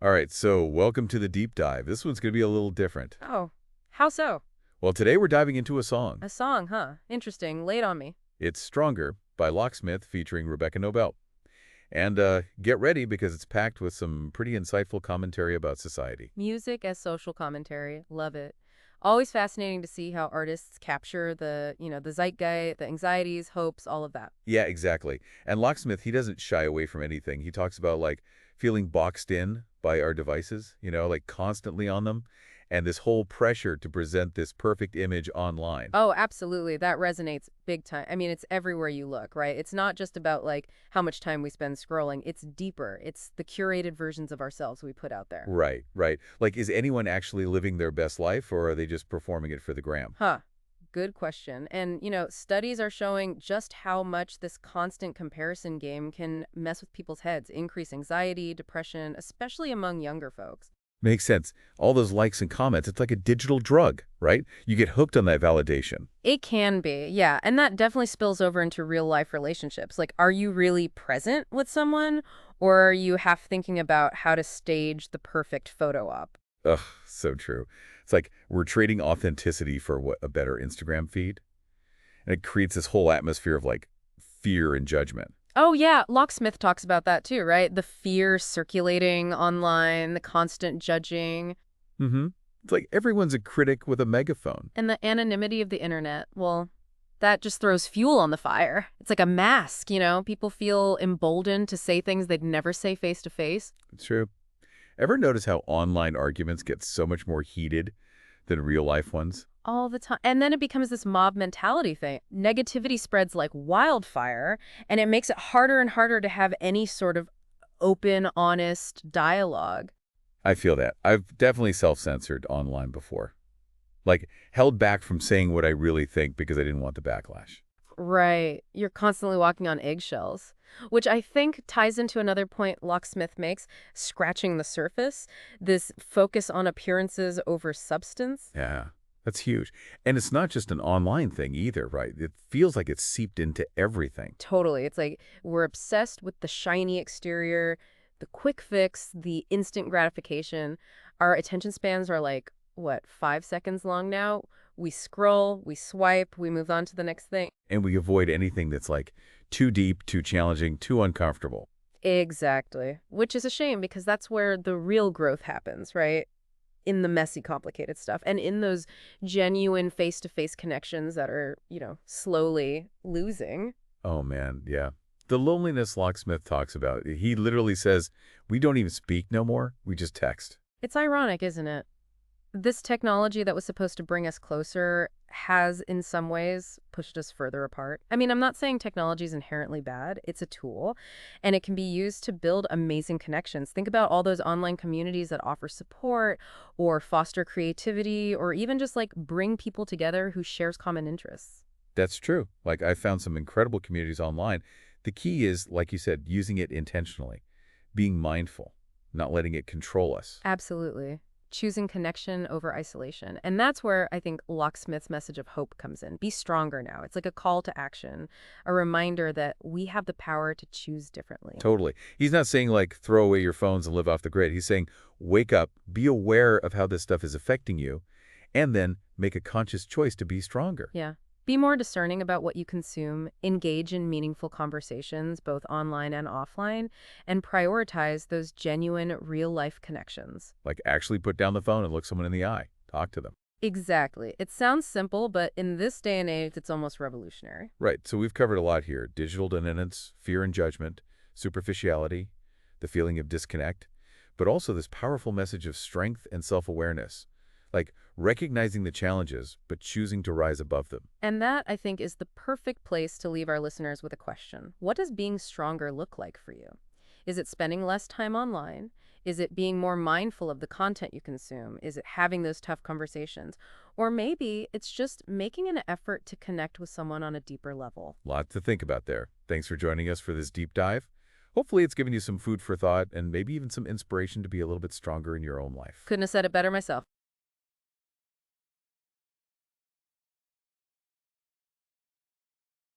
All right, so welcome to the deep dive. This one's going to be a little different. Oh, how so? Well, today we're diving into a song. A song, huh? Interesting. Laid on me. It's Stronger by Locksmith featuring Rebecca Nobel. And get ready because it's packed with some pretty insightful commentary about society. Music as social commentary. Love it. Always fascinating to see how artists capture the zeitgeist, the anxieties, hopes, all of that. Yeah, exactly. And Locksmith, he doesn't shy away from anything. He talks about like feeling boxed in by our devices, like constantly on them, and this whole pressure to present this perfect image online. Oh, absolutely. That resonates big time. I mean, it's everywhere you look, right? It's not just about like how much time we spend scrolling. It's deeper. It's the curated versions of ourselves we put out there. Right, right. Like, is anyone actually living their best life, or are they just performing it for the gram? Huh. Good question. And, studies are showing just how much this constant comparison game can mess with people's heads, increase anxiety, depression, especially among younger folks. Makes sense. All those likes and comments, it's like a digital drug, right? You get hooked on that validation. It can be, yeah. And that definitely spills over into real life relationships. Like, are you really present with someone, or are you half thinking about how to stage the perfect photo op? Ugh, so true. It's like we're trading authenticity for what, a better Instagram feed? And it creates this whole atmosphere of like fear and judgment. Oh, yeah. Locksmith talks about that too, right? The fear circulating online, the constant judging. Mm-hmm. It's like everyone's a critic with a megaphone. And the anonymity of the internet, well, that just throws fuel on the fire. It's like a mask, People feel emboldened to say things they'd never say face to face. It's true. Ever notice how online arguments get so much more heated than real life ones? All the time. And then it becomes this mob mentality thing. Negativity spreads like wildfire, and it makes it harder and harder to have any sort of open, honest dialogue. I feel that. I've definitely self-censored online before. Like, held back from saying what I really think because I didn't want the backlash. Right. You're constantly walking on eggshells, which I think ties into another point Locksmith makes, scratching the surface, this focus on appearances over substance. Yeah, that's huge. And it's not just an online thing either, right? It feels like it's seeped into everything. Totally. It's like we're obsessed with the shiny exterior, the quick fix, the instant gratification. Our attention spans are like, what, 5 seconds long now? We scroll, we swipe, we move on to the next thing. And we avoid anything that's like too deep, too challenging, too uncomfortable. Exactly. Which is a shame because that's where the real growth happens, right? In the messy, complicated stuff and in those genuine face-to-face connections that are, slowly losing. Oh, man, yeah. The loneliness Locksmith talks about, he literally says, we don't even speak no more, we just text. It's ironic, isn't it? This technology that was supposed to bring us closer has, in some ways, pushed us further apart. I mean, I'm not saying technology is inherently bad. It's a tool, and it can be used to build amazing connections. Think about all those online communities that offer support or foster creativity or even just like bring people together who shares common interests. That's true. Like, I found some incredible communities online. The key is, like you said, using it intentionally, being mindful, not letting it control us. Absolutely. Choosing connection over isolation. And that's where I think Locksmith's message of hope comes in. Be stronger now. It's like a call to action, a reminder that we have the power to choose differently. Totally. He's not saying, like, throw away your phones and live off the grid. He's saying, wake up, be aware of how this stuff is affecting you, and then make a conscious choice to be stronger. Yeah. Be more discerning about what you consume, engage in meaningful conversations, both online and offline, and prioritize those genuine, real-life connections. Like, actually put down the phone and look someone in the eye. Talk to them. Exactly. It sounds simple, but in this day and age, it's almost revolutionary. Right. So we've covered a lot here. Digital dependence, fear and judgment, superficiality, the feeling of disconnect, but also this powerful message of strength and self-awareness. Like recognizing the challenges, but choosing to rise above them. And that, I think, is the perfect place to leave our listeners with a question. What does being stronger look like for you? Is it spending less time online? Is it being more mindful of the content you consume? Is it having those tough conversations? Or maybe it's just making an effort to connect with someone on a deeper level. Lot to think about there. Thanks for joining us for this deep dive. Hopefully it's given you some food for thought and maybe even some inspiration to be a little bit stronger in your own life. Couldn't have said it better myself.